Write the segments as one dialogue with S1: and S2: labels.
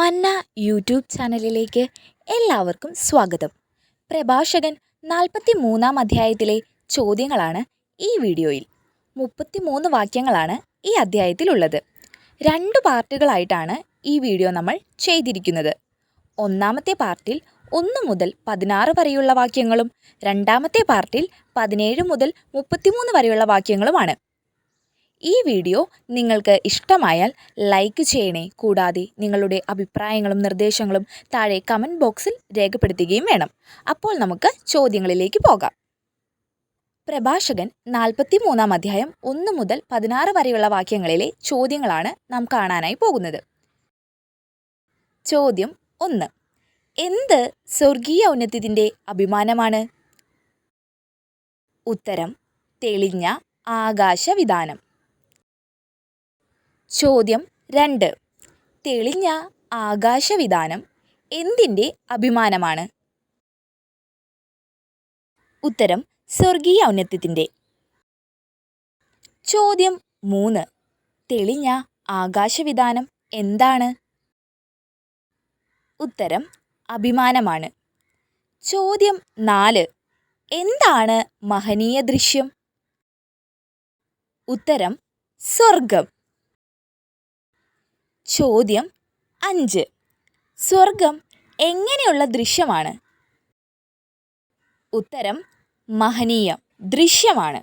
S1: മന്ന യൂട്യൂബ് ചാനലിലേക്ക് എല്ലാവർക്കും സ്വാഗതം. പ്രഭാഷകൻ 43-ാം അധ്യായത്തിലെ ചോദ്യങ്ങളാണ് ഈ വീഡിയോയിൽ. 33 വാക്യങ്ങളാണ് ഈ അധ്യായത്തിലുള്ളത്. 2 പാർട്ടുകളായിട്ടാണ് ഈ വീഡിയോ നമ്മൾ ചെയ്തിരിക്കുന്നത്. ഒന്നാമത്തെ പാർട്ടിൽ 1 മുതൽ 16 വരെയുള്ള വാക്യങ്ങളും രണ്ടാമത്തെ പാർട്ടിൽ 17 മുതൽ 33 വരെയുള്ള വാക്യങ്ങളുമാണ്. ഈ വീഡിയോ നിങ്ങൾക്ക് ഇഷ്ടമായാൽ ലൈക്ക് ചെയ്യണേ. കൂടാതെ നിങ്ങളുടെ അഭിപ്രായങ്ങളും നിർദ്ദേശങ്ങളും താഴെ കമൻറ്റ് ബോക്സിൽ രേഖപ്പെടുത്തുകയും വേണം. അപ്പോൾ നമുക്ക് ചോദ്യങ്ങളിലേക്ക് പോകാം. പ്രഭാഷകൻ 43-ാം അധ്യായം 1 മുതൽ 16 വരെയുള്ള വാക്യങ്ങളിലെ ചോദ്യങ്ങളാണ് നാം കാണാനായി പോകുന്നത്. ചോദ്യം 1. എന്ത് സ്വർഗീയ ഔന്നത്യത്തിൻ്റെ അഭിമാനമാണ്? ഉത്തരം: തെളിഞ്ഞ ആകാശവിതാനം. ചോദ്യം 2. തെളിഞ്ഞ ആകാശവിതാനം എന്തിൻ്റെ അഭിമാനമാണ്? ഉത്തരം: സ്വർഗീയ ഔന്നത്യത്തിൻ്റെ. ചോദ്യം 3. തെളിഞ്ഞ ആകാശവിതാനം എന്താണ്? ഉത്തരം: അഭിമാനമാണ്. ചോദ്യം 4. എന്താണ് മഹനീയ ദൃശ്യം? ഉത്തരം: സ്വർഗം. ചോദ്യം 5. സ്വർഗം എങ്ങനെയുള്ള ദൃശ്യമാണ്? ഉത്തരം: മഹനീയ ദൃശ്യമാണ്.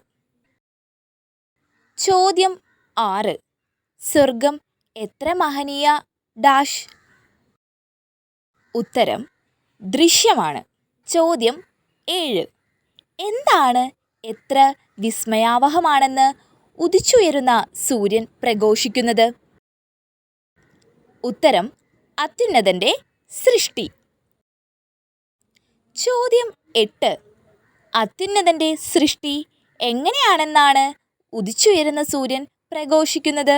S1: ചോദ്യം 6. സ്വർഗം എത്ര മഹനീയ ഡാഷ്? ഉത്തരം: ദൃശ്യമാണ്. ചോദ്യം 7. എന്താണ് എത്ര വിസ്മയാവഹമാണെന്ന് ഉദിച്ചുയരുന്ന സൂര്യൻ പ്രഘോഷിക്കുന്നത്? ഉത്തരം: അത്യുന്നതൻ്റെ സൃഷ്ടി. ചോദ്യം 8. അത്യുന്നതൻ്റെ സൃഷ്ടി എങ്ങനെയാണെന്നാണ് ഉദിച്ചുയരുന്ന സൂര്യൻ പ്രഘോഷിക്കുന്നത്?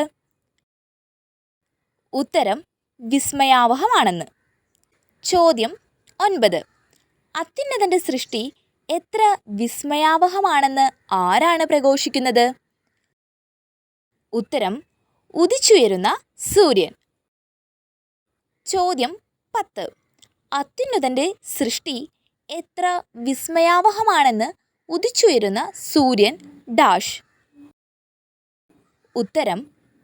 S1: ഉത്തരം: വിസ്മയാവഹമാണെന്ന്. ചോദ്യം 9. അത്യുന്നതൻ്റെ സൃഷ്ടി എത്ര വിസ്മയാവഹമാണെന്ന് ആരാണ് പ്രഘോഷിക്കുന്നത്? ഉത്തരം: ഉദിച്ചുയരുന്ന സൂര്യൻ. ചോദ്യം 10. അത്യുന്നതൻ്റെ സൃഷ്ടി എത്ര വിസ്മയാവഹമാണെന്ന് ഉദിച്ചുയരുന്ന സൂര്യൻ ഡാഷ്? ഉത്തരം: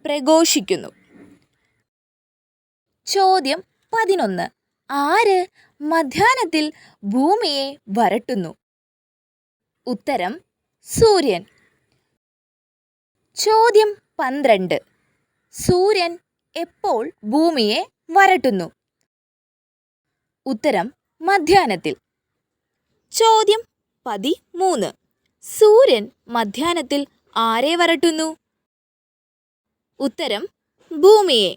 S1: പ്രഘോഷിക്കുന്നു. ചോദ്യം 11. ആര് മധ്യാഹ്നത്തിൽ ഭൂമിയെ വരട്ടുന്നു? ഉത്തരം: സൂര്യൻ. ചോദ്യം 12. സൂര്യൻ എപ്പോൾ ഭൂമിയെ വരട്ടുന്നു? ഉത്തരം: മധ്യാഹ്നത്തിൽ. ചോദ്യം 13. സൂര്യൻ മധ്യാഹ്നത്തിൽ ആരെ വരട്ടുന്നു? ഉത്തരം: ഭൂമിയെ.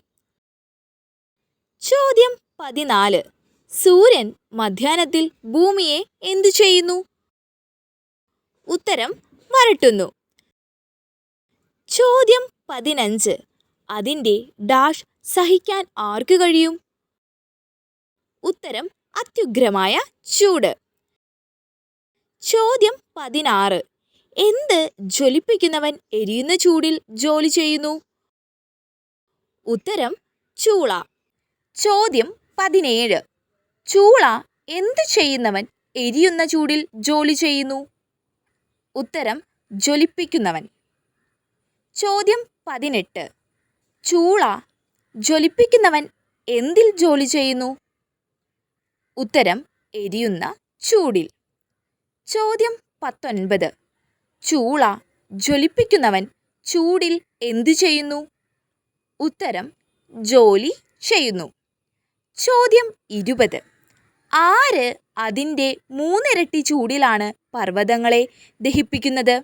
S1: ചോദ്യം 14. സൂര്യൻ മധ്യാഹ്നത്തിൽ ഭൂമിയെ എന്തു ചെയ്യുന്നു? ഉത്തരം: വരട്ടുന്നു. ചോദ്യം 15. അതിൻ്റെ ഡാഷ് സഹിക്കാൻ ആർക്ക് കഴിയും? ഉത്തരം: അത്യുഗ്രമായ ചൂട്. ചോദ്യം 16. എന്ത് ജ്വലിപ്പിക്കുന്നവൻ എരിയുന്ന ചൂടിൽ ജോലി ചെയ്യുന്നു? ഉത്തരം: ചൂള. ചോദ്യം 17. ചൂള എന്ത് ചെയ്യുന്നവൻ എരിയുന്ന ചൂടിൽ ജോലി ചെയ്യുന്നു? ഉത്തരം: ജ്വലിപ്പിക്കുന്നവൻ. ചോദ്യം 18. ചൂള ജ്വലിപ്പിക്കുന്നവൻ എന്തിൽ ജോലി ചെയ്യുന്നു? ഉത്തരം: എരിയുന്ന ചൂടിൽ. ചോദ്യം 19. ചൂള ജ്വലിപ്പിക്കുന്നവൻ ചൂടിൽ എന്തു ചെയ്യുന്നു? ഉത്തരം: ജോലി ചെയ്യുന്നു. ചോദ്യം 20. ആര് അതിൻ്റെ 3 ഇരട്ടി ചൂടിലാണ് പർവ്വതങ്ങളെ ദഹിപ്പിക്കുന്നത്?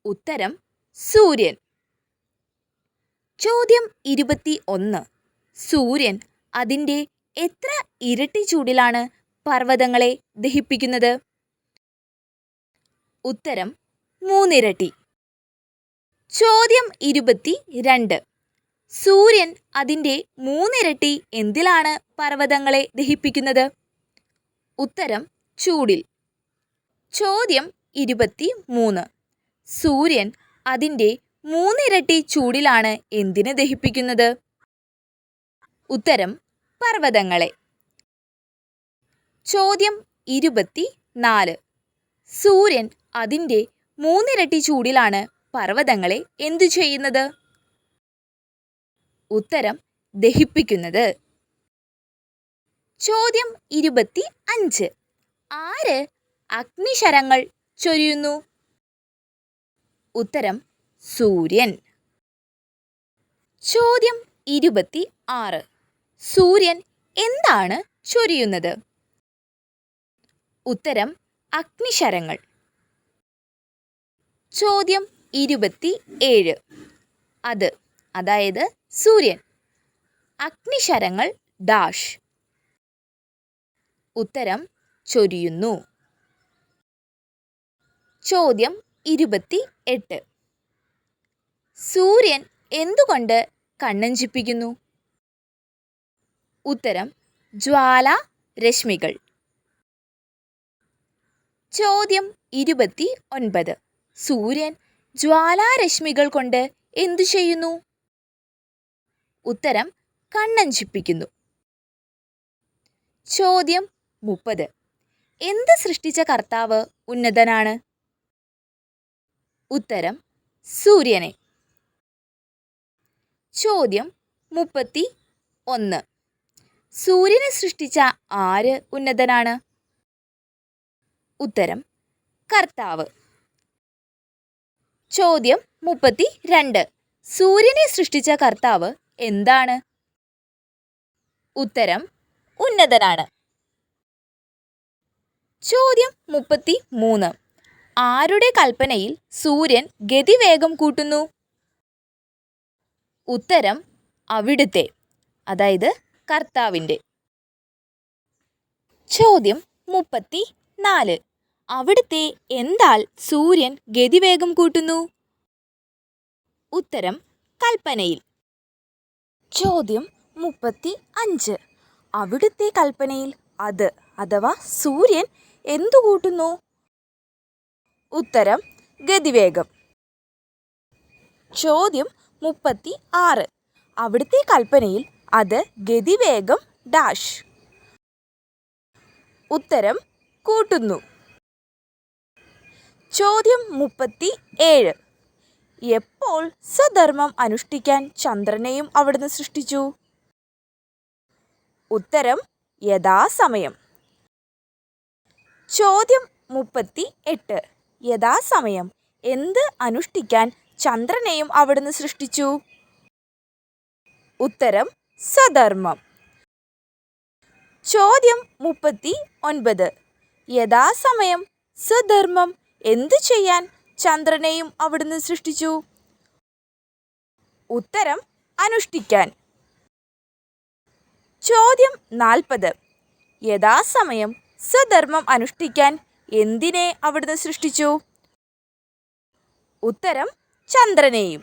S1: ഉത്തരം: സൂര്യൻ. ചോദ്യം 21. സൂര്യൻ അതിൻ്റെ എത്ര ഇരട്ടി ചൂടിലാണ് പർവ്വതങ്ങളെ ദഹിപ്പിക്കുന്നത്? ഉത്തരം: 3 ഇരട്ടി. ചോദ്യം 22. സൂര്യൻ അതിൻ്റെ 3 ഇരട്ടി എന്തിലാണ് പർവ്വതങ്ങളെ ദഹിപ്പിക്കുന്നത്? ഉത്തരം: ചൂടിൽ. ചോദ്യം 23. സൂര്യൻ അതിൻ്റെ 3 ഇരട്ടി ചൂടിലാണ് എന്തിനെ ദഹിപ്പിക്കുന്നത്? ഉത്തരം: പർവ്വതങ്ങളെ. ചോദ്യം 24. സൂര്യൻ അതിൻ്റെ 3 ഇരട്ടി ചൂടിലാണ് പർവ്വതങ്ങളെ എന്തു ചെയ്യുന്നത്? ഉത്തരം ദഹിപ്പിക്കുന്നത്. ചോദ്യം 25. ആര് അഗ്നിശരങ്ങൾ ചൊരിയുന്നു? ഉത്തരം സൂര്യൻ. ചോദ്യം 26. സൂര്യൻ എന്താണ് ചൊരിയുന്നത്? ഉത്തരം അഗ്നിശരങ്ങൾ. ചോദ്യം 27. അതായത് സൂര്യൻ അഗ്നിശരങ്ങൾ ഡാഷ്. ഉത്തരം ചൊരിയുന്നു. ചോദ്യം 28. സൂര്യൻ എന്തുകൊണ്ട് കണ്ണഞ്ചിപ്പിക്കുന്നു? ഉത്തരം ജ്വാലാരശ്മികൾ. ചോദ്യം 29. സൂര്യൻ ജ്വാലാരശ്മികൾ കൊണ്ട് എന്തു ചെയ്യുന്നു? ഉത്തരം കണ്ണഞ്ചിപ്പിക്കുന്നു. ചോദ്യം 30. എന്ത് സൃഷ്ടിച്ച കർത്താവ് ഉന്നതനാണ്? ഉത്തരം സൂര്യനെ. ചോദ്യം 31. സൂര്യനെ സൃഷ്ടിച്ച ആര് ഉന്നതനാണ്? ഉത്തരം കർത്താവ്. ചോദ്യം 32. സൂര്യനെ സൃഷ്ടിച്ച കർത്താവ് എന്താണ്? ഉത്തരം ഉന്നതനാണ്. ചോദ്യം 33. ആരുടെ കൽപ്പനയിൽ സൂര്യൻ ഗതിവേഗം കൂട്ടുന്നു? ഉത്തരം അവിടുത്തെ, അതായത് കർത്താവിൻ്റെ. ചോദ്യം 34. അവിടുത്തെ എന്താൽ സൂര്യൻ ഗതിവേഗം കൂട്ടുന്നു? ഉത്തരം കൽപ്പനയിൽ. ചോദ്യം 35. അവിടുത്തെ കൽപ്പനയിൽ അഥവാ സൂര്യൻ എന്തു കൂട്ടുന്നു? ഉത്തരം ഗതിവേഗം. ചോദ്യം 36. അവിടുത്തെ കൽപ്പനയിൽ ഗതിവേഗം ഡാഷ്. ഉത്തരം കൂട്ടുന്നു. ചോദ്യം 37. എപ്പോൾ സ്വധർമ്മം അനുഷ്ഠിക്കാൻ ചന്ദ്രനെയും അവിടുന്ന് സൃഷ്ടിച്ചു? ഉത്തരം യഥാസമയം. ചോദ്യം 38. യഥാസമയം എന്ത് അനുഷ്ഠിക്കാൻ ചന്ദ്രനെയും അവിടുന്ന് സൃഷ്ടിച്ചു? ഉത്തരം സ്വധർമ്മം. ചോദ്യം 39. യഥാസമയം സ്വധർമ്മം എന്തു ചെയ്യാൻ ചന്ദ്രനെയും അവിടുന്ന് സൃഷ്ടിച്ചു? ഉത്തരം അനുഷ്ഠിക്കാൻ. ചോദ്യം 40. യഥാസമയം സ്വധർമ്മം അനുഷ്ഠിക്കാൻ എന്തിനെ അവിടുന്ന് സൃഷ്ടിച്ചു? ഉത്തരം ചന്ദ്രനെയും.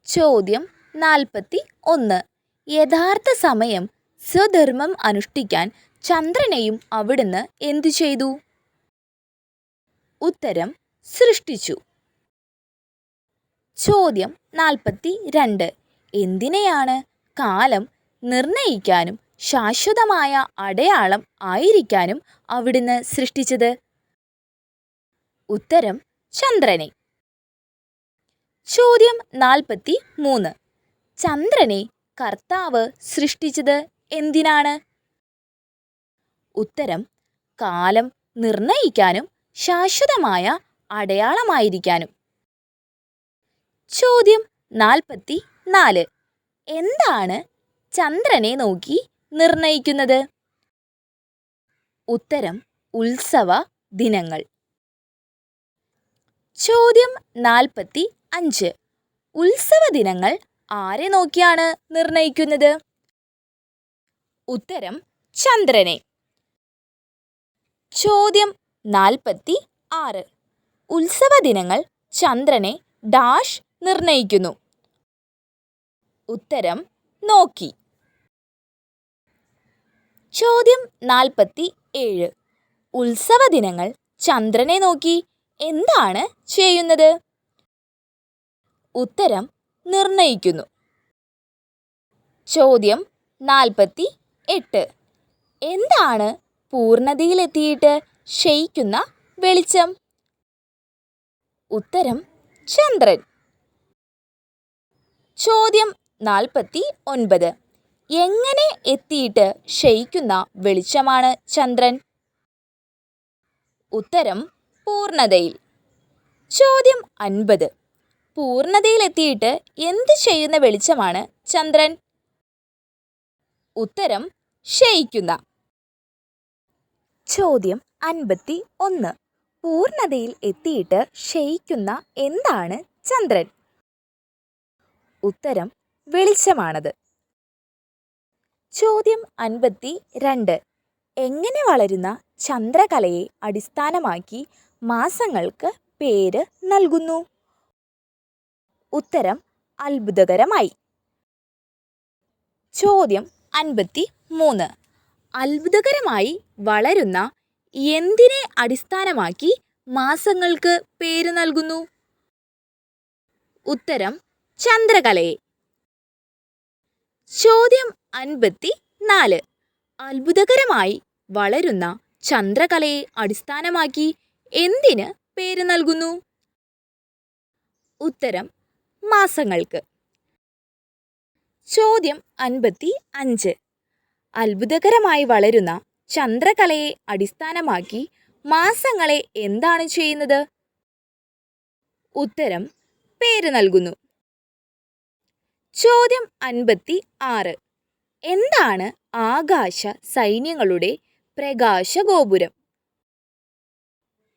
S1: ചോദ്യം 41. യഥാർത്ഥ സമയം സ്വധർമ്മം അനുഷ്ഠിക്കാൻ ചന്ദ്രനെയും അവിടുന്ന് എന്തു ചെയ്തു? ഉത്തരം സൃഷ്ടിച്ചു. ചോദ്യം 42. എന്തിനെയാണ് കാലം നിർണയിക്കാനും ശാശ്വതമായ അടയാളം ആയിരിക്കാനും അവിടുന്ന് സൃഷ്ടിച്ചത്? ഉത്തരം ചന്ദ്രനെ. ചോദ്യം 43. ചന്ദ്രനെ കർത്താവ് സൃഷ്ടിച്ചത് എന്തിനാണ്? ഉത്തരം കാലം നിർണയിക്കാനും ശാശ്വതമായ അടയാളമായിരിക്കാനും. ചോദ്യം 44. എന്താണ് ചന്ദ്രനെ നോക്കി നിർണയിക്കുന്നത്? ഉത്തരം ഉത്സവ ദിനങ്ങൾ. ചോദ്യം 45. ഉത്സവ ദിനങ്ങൾ ആരെ നോക്കിയാണ് നിർണയിക്കുന്നത്? ഉത്തരം ചന്ദ്രനെ. ചോദ്യം 46. ഉത്സവ ദിനങ്ങൾ ചന്ദ്രനെ ഡാഷ് നിർണയിക്കുന്നു? ഉത്തരം നോക്കി. ചോദ്യം 47. ഉത്സവ ദിനങ്ങൾ ചന്ദ്രനെ നോക്കി എന്താണ് ചെയ്യുന്നത്? ഉത്തരം നിർണയിക്കുന്നു. ചോദ്യം 48. എന്താണ് പൂർണ്ണതയിലെത്തിയിട്ട് ക്ഷയിക്കുന്ന വെളിച്ചം? ഉത്തരം ചന്ദ്രൻ. ചോദ്യം 49. എങ്ങനെ എത്തിയിട്ട് ക്ഷയിക്കുന്ന വെളിച്ചമാണ് ചന്ദ്രൻ? ഉത്തരം പൂർണ്ണതയിൽ. ചോദ്യം 50. പൂർണ്ണതയിലെത്തിയിട്ട് എന്ത് ചെയ്യുന്ന വെളിച്ചമാണ് ചന്ദ്രൻ? ഉത്തരം ക്ഷയിക്കുന്ന. ചോദ്യം 51. പൂർണ്ണതയിൽ എത്തിയിട്ട് ക്ഷയിക്കുന്ന എന്താണ് ചന്ദ്രൻ? ഉത്തരം വെളിച്ചമാണത്. ചോദ്യം 52. എങ്ങനെ വളരുന്ന ചന്ദ്രകലയെ അടിസ്ഥാനമാക്കി മാസങ്ങൾക്ക് പേര് നൽകുന്നു? ഉത്തരം അത്ഭുതകരമായി. ചോദ്യം 53. അത്ഭുതകരമായി വളരുന്ന എന്തിനെ അടിസ്ഥാനമാക്കി മാസങ്ങൾക്ക് പേര് നൽകുന്നു? ഉത്തരം ചന്ദ്രകലയെ. ചോദ്യം 54. അത്ഭുതകരമായി വളരുന്ന ചന്ദ്രകലയെ അടിസ്ഥാനമാക്കി എന്തിന് പേര് നൽകുന്നു? ഉത്തരം മാസങ്ങൾക്ക്. ചോദ്യം 55. അത്ഭുതകരമായി വളരുന്ന ചന്ദ്രകലയെ അടിസ്ഥാനമാക്കി മാസങ്ങളെ എന്താണ് ചെയ്യുന്നത്? ഉത്തരം പേര് നൽകുന്നു. ചോദ്യം 56. എന്താണ് ആകാശ സൈന്യങ്ങളുടെ പ്രകാശഗോപുരം?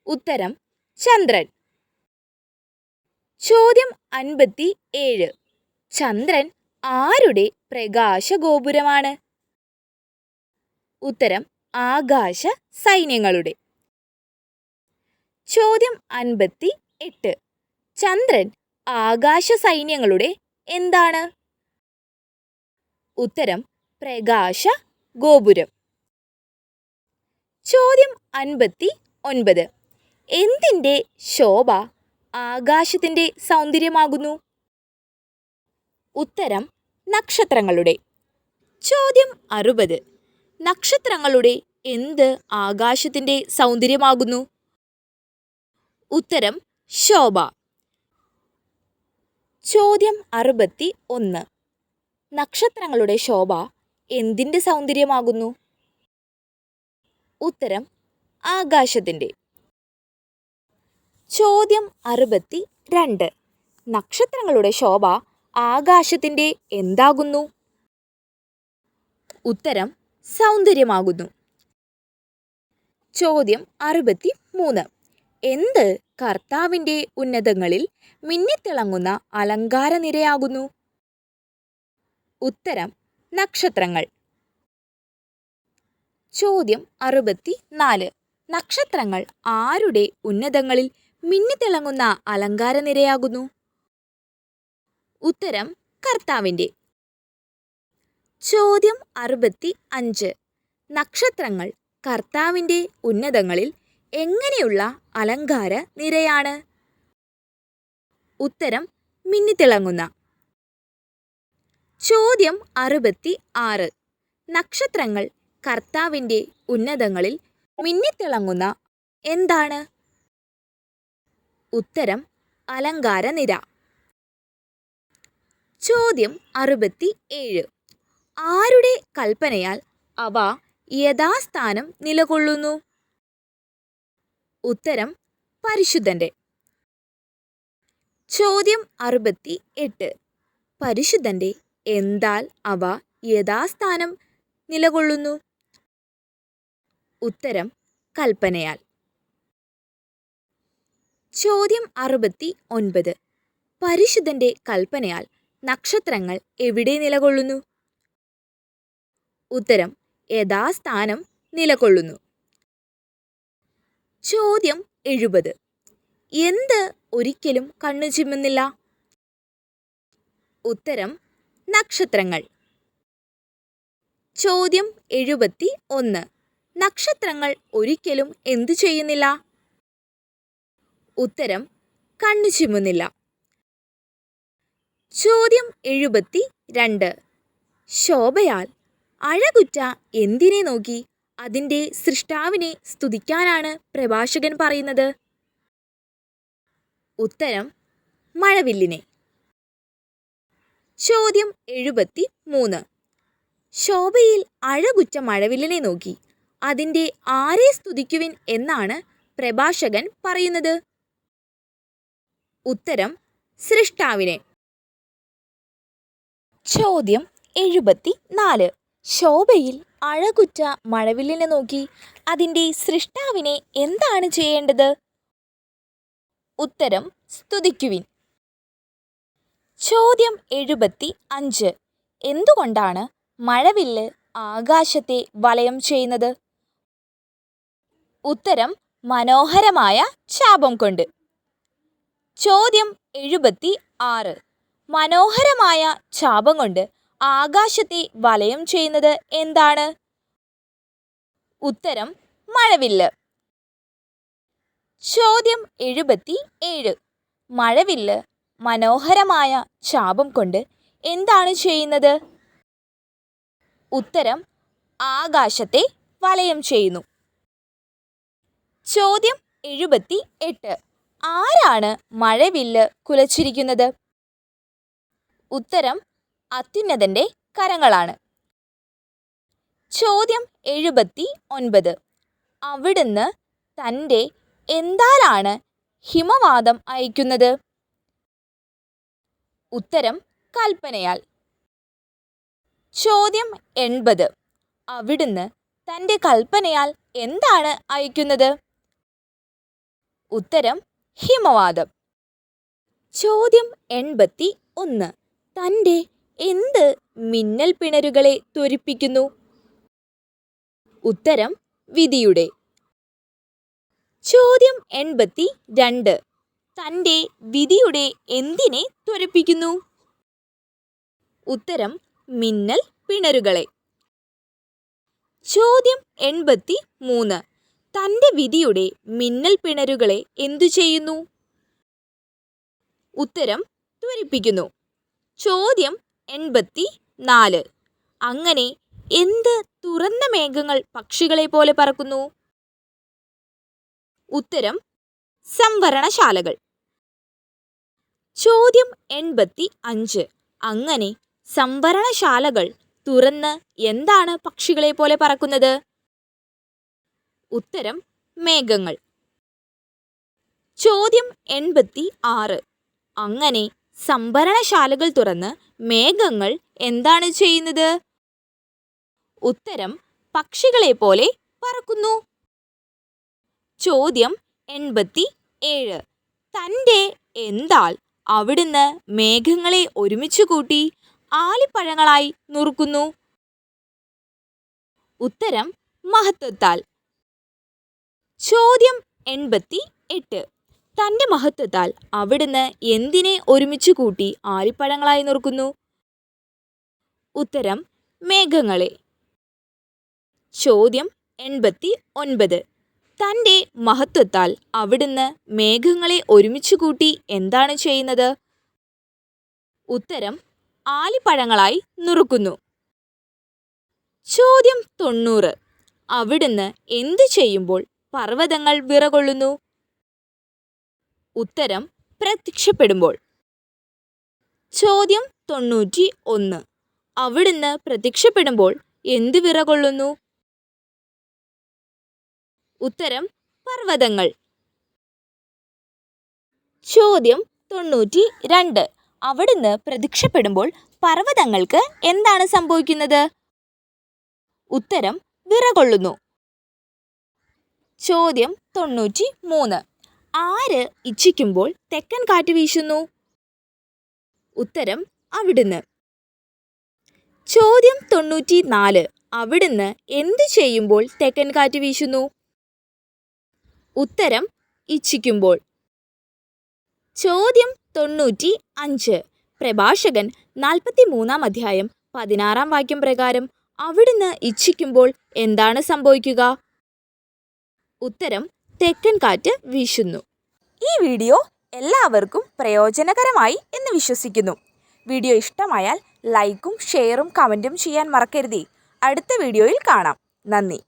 S1: ഉത്തരം ചന്ദ്രൻ. ചോദ്യം 57. ചന്ദ്രൻ ആരുടെ പ്രകാശഗോപുരമാണ്? ഉത്തരം ആകാശ സൈന്യങ്ങളുടെ. ചോദ്യം 58. ചന്ദ്രൻ ആകാശ സൈന്യങ്ങളുടെ എന്താണ്? ഉത്തരം പ്രകാശ ഗോപുരം. ചോദ്യം 59. എന്തിൻ്റെ ശോഭ ആകാശത്തിൻ്റെ സൗന്ദര്യമാകുന്നു? ഉത്തരം നക്ഷത്രങ്ങളുടെ. ചോദ്യം 60. നക്ഷത്രങ്ങളുടെ എന്ത് ആകാശത്തിൻ്റെ സൗന്ദര്യമാകുന്നു? ഉത്തരം ശോഭ. ചോദ്യം 61. നക്ഷത്രങ്ങളുടെ ശോഭ എന്തിൻ്റെ സൗന്ദര്യമാകുന്നു? ഉത്തരം ആകാശത്തിൻ്റെ. ചോദ്യം 62. നക്ഷത്രങ്ങളുടെ ശോഭ ആകാശത്തിൻ്റെ എന്താകുന്നു? ഉത്തരം സൗന്ദര്യമാകുന്നു. ചോദ്യം 63. എന്ത് കർത്താവിൻ്റെ ഉന്നതങ്ങളിൽ മിന്നിത്തിളങ്ങുന്ന അലങ്കാരനിരയാകുന്നു? ഉത്തരം നക്ഷത്രങ്ങൾ. ചോദ്യം 64. നക്ഷത്രങ്ങൾ ആരുടെ ഉന്നതങ്ങളിൽ മിന്നിത്തിളങ്ങുന്ന അലങ്കാരനിരയാകുന്നു? ഉത്തരം കർത്താവിൻ്റെ. ചോദ്യം 65. നക്ഷത്രങ്ങൾ കർത്താവിൻ്റെ ഉന്നതങ്ങളിൽ എങ്ങനെയുള്ള അലങ്കാര നിരയാണ്? ഉത്തരം മിന്നിത്തിളങ്ങുന്ന. ചോദ്യം 66. നക്ഷത്രങ്ങൾ കർത്താവിൻ്റെ ഉന്നതങ്ങളിൽ മിന്നിത്തിളങ്ങുന്ന എന്താണ്? ഉത്തരം അലങ്കാരനിര. ചോദ്യം 67. ആരുടെ കൽപ്പനയാൽ അവ യഥാസ്ഥാനം നിലകൊള്ളുന്നു? ഉത്തരം പരിശുദ്ധൻ്റെ. ചോദ്യം 68. പരിശുദ്ധൻ്റെ എന്താൽ അവ യഥാസ്ഥാനം നിലകൊള്ളുന്നു? ഉത്തരം കൽപ്പനയാൽ. ചോദ്യം 69. പരിശുദ്ധൻ്റെ കൽപ്പനയാൽ നക്ഷത്രങ്ങൾ എവിടെ നിലകൊള്ളുന്നു? ഉത്തരം യഥാസ്ഥാനം നിലകൊള്ളുന്നു. ചോദ്യം 70. എന്ത് ഒരിക്കലും കണ്ണു ചിമ്മുന്നില്ല? ഉത്തരം നക്ഷത്രങ്ങൾ. ചോദ്യം 71. നക്ഷത്രങ്ങൾ ഒരിക്കലും എന്തു ചെയ്യുന്നില്ല? ഉത്തരം കണ്ണു ചിമ്മുന്നില്ല. ചോദ്യം 72. ശോഭയാൽ അഴകുറ്റ എന്തിനെ നോക്കി അതിൻ്റെ സൃഷ്ടാവിനെ സ്തുതിക്കാനാണ് പ്രഭാഷകൻ പറയുന്നത്? ഉത്തരം മഴവില്ലിനെ. ചോദ്യം 73. ശോഭയിൽ അഴകുറ്റ മഴവില്ലിനെ നോക്കി അതിൻ്റെ ആരെ സ്തുതിക്കുവിൻ എന്നാണ് പ്രഭാഷകൻ പറയുന്നത്? ഉത്തരം സൃഷ്ടാവിനെ. ചോദ്യം 74. ശോഭയിൽ അഴകുറ്റ മഴവില്ലിനെ നോക്കി അതിൻ്റെ സൃഷ്ടാവിനെ എന്താണ് ചെയ്യേണ്ടത്? ഉത്തരം സ്തുതിക്കുവിൻ. ചോദ്യം 75. എന്തുകൊണ്ടാണ് മഴവില്ല് ആകാശത്തെ വലയം ചെയ്യുന്നത്? ഉത്തരം മനോഹരമായ ചാപം കൊണ്ട്. ചോദ്യം 76. മനോഹരമായ ചാപം കൊണ്ട് ആകാശത്തെ വലയം ചെയ്യുന്നത് എന്താണ്? ഉത്തരം മഴവില്ല്. ചോദ്യം 77. മഴവില്ല് മനോഹരമായ ചാപം കൊണ്ട് എന്താണ് ചെയ്യുന്നത്? ഉത്തരം ആകാശത്തെ വലയം ചെയ്യുന്നു. ചോദ്യം 78. ആരാണ് മഴവില്ല് കുലച്ചിരിക്കുന്നത്? ഉത്തരം അത്യുന്നതൻ്റെ കരങ്ങളാണ്. ചോദ്യം 79. അവിടുന്ന് തൻ്റെ എന്താലാണ് ഹിമവാതം അയക്കുന്നത്? ഉത്തരം കൽപ്പനയാൽ. ചോദ്യം 80. അവിടുന്ന് തൻ്റെ കൽപ്പനയാൽ എന്താണ് അയക്കുന്നത്? ഉത്തരം ഹിമവാതം. ചോദ്യം 81. തൻ്റെ എന്ത് മിന്നൽ പിണരുകളെ ത്വരിപ്പിക്കുന്നു? ഉത്തരം വിധിയുടെ. ചോദ്യം 82. തൻ്റെ വിധിയുടെ എന്തിനെ ത്വരിപ്പിക്കുന്നു? ഉത്തരം മിന്നൽ പിണരുകളെ. ചോദ്യം 83. തൻ്റെ വിധിയുടെ മിന്നൽ പിണരുകളെ എന്തു ചെയ്യുന്നു? ഉത്തരം ത്വരിപ്പിക്കുന്നു. ചോദ്യം 84. അങ്ങനെ എന്ത് തുറന്ന മേഘങ്ങൾ പക്ഷികളെ പോലെ പറക്കുന്നു? ഉത്തരം സംവരണശാലകൾ. ചോദ്യം 85. അങ്ങനെ സംവരണശാലകൾ തുറന്ന് എന്താണ് പക്ഷികളെ പോലെ പറക്കുന്നത്? ഉത്തരം മേഘങ്ങൾ. ചോദ്യം 86. അങ്ങനെ സംഭരണശാലകൾ തുറന്ന് മേഘങ്ങൾ എന്താണ് ചെയ്യുന്നത്? ഉത്തരം പക്ഷികളെ പോലെ പറക്കുന്നു. ചോദ്യം 87. തൻ്റെ എന്താൽ അവിടുന്ന് മേഘങ്ങളെ ഒരുമിച്ച് കൂട്ടി ആലിപ്പഴങ്ങളായി നുറുക്കുന്നു? ഉത്തരം മഹത്വത്താൽ. ചോദ്യം 88. തൻ്റെ മഹത്വത്താൽ അവിടുന്ന് എന്തിനെ ഒരുമിച്ച് കൂട്ടി ആലിപ്പഴങ്ങളായി നുറുക്കുന്നു? ഉത്തരം മേഘങ്ങളെ. ചോദ്യം 89. തൻ്റെ മഹത്വത്താൽ അവിടുന്ന് മേഘങ്ങളെ ഒരുമിച്ച് കൂട്ടി എന്താണ് ചെയ്യുന്നത്? ഉത്തരം ആലിപ്പഴങ്ങളായി നുറുക്കുന്നു. ചോദ്യം 90. അവിടുന്ന് എന്തു ചെയ്യുമ്പോൾ പർവ്വതങ്ങൾ വിറകൊള്ളുന്നു? ഉത്തരം പ്രത്യക്ഷപ്പെടുമ്പോൾ. ചോദ്യം 91. അവിടുന്ന് പ്രത്യക്ഷപ്പെടുമ്പോൾ എന്ത് വിറകൊള്ളുന്നു? ഉത്തരം പർവ്വതങ്ങൾ. ചോദ്യം 92. അവിടുന്ന് പ്രത്യക്ഷപ്പെടുമ്പോൾ പർവ്വതങ്ങൾക്ക് എന്താണ് സംഭവിക്കുന്നത്? ഉത്തരം വിറകൊള്ളുന്നു. ചോദ്യം 93. ആര് ഇച്ഛിക്കുമ്പോൾ തെക്കൻ കാറ്റ് വീശുന്നു? ഉത്തരം അവിടുന്ന്. ചോദ്യം 94. അവിടുന്ന് എന്തു ചെയ്യുമ്പോൾ തെക്കൻ കാറ്റ് വീശുന്നു? ഉത്തരം ഇച്ഛിക്കുമ്പോൾ. ചോദ്യം 95. പ്രഭാഷകൻ 43-ാം അധ്യായം 16-ാം വാക്യം പ്രകാരം അവിടുന്ന് ഇച്ഛിക്കുമ്പോൾ എന്താണ് സംഭവിക്കുക? ഉത്തരം തെക്കൻ കാറ്റ് വീശുന്നു. ഈ വീഡിയോ എല്ലാവർക്കും പ്രയോജനകരമായി എന്ന് വിശ്വസിക്കുന്നു. വീഡിയോ ഇഷ്ടമായാൽ ലൈക്കും ഷെയറും കമൻറ്റും ചെയ്യാൻ മറക്കരുതേ. അടുത്ത വീഡിയോയിൽ കാണാം. നന്ദി.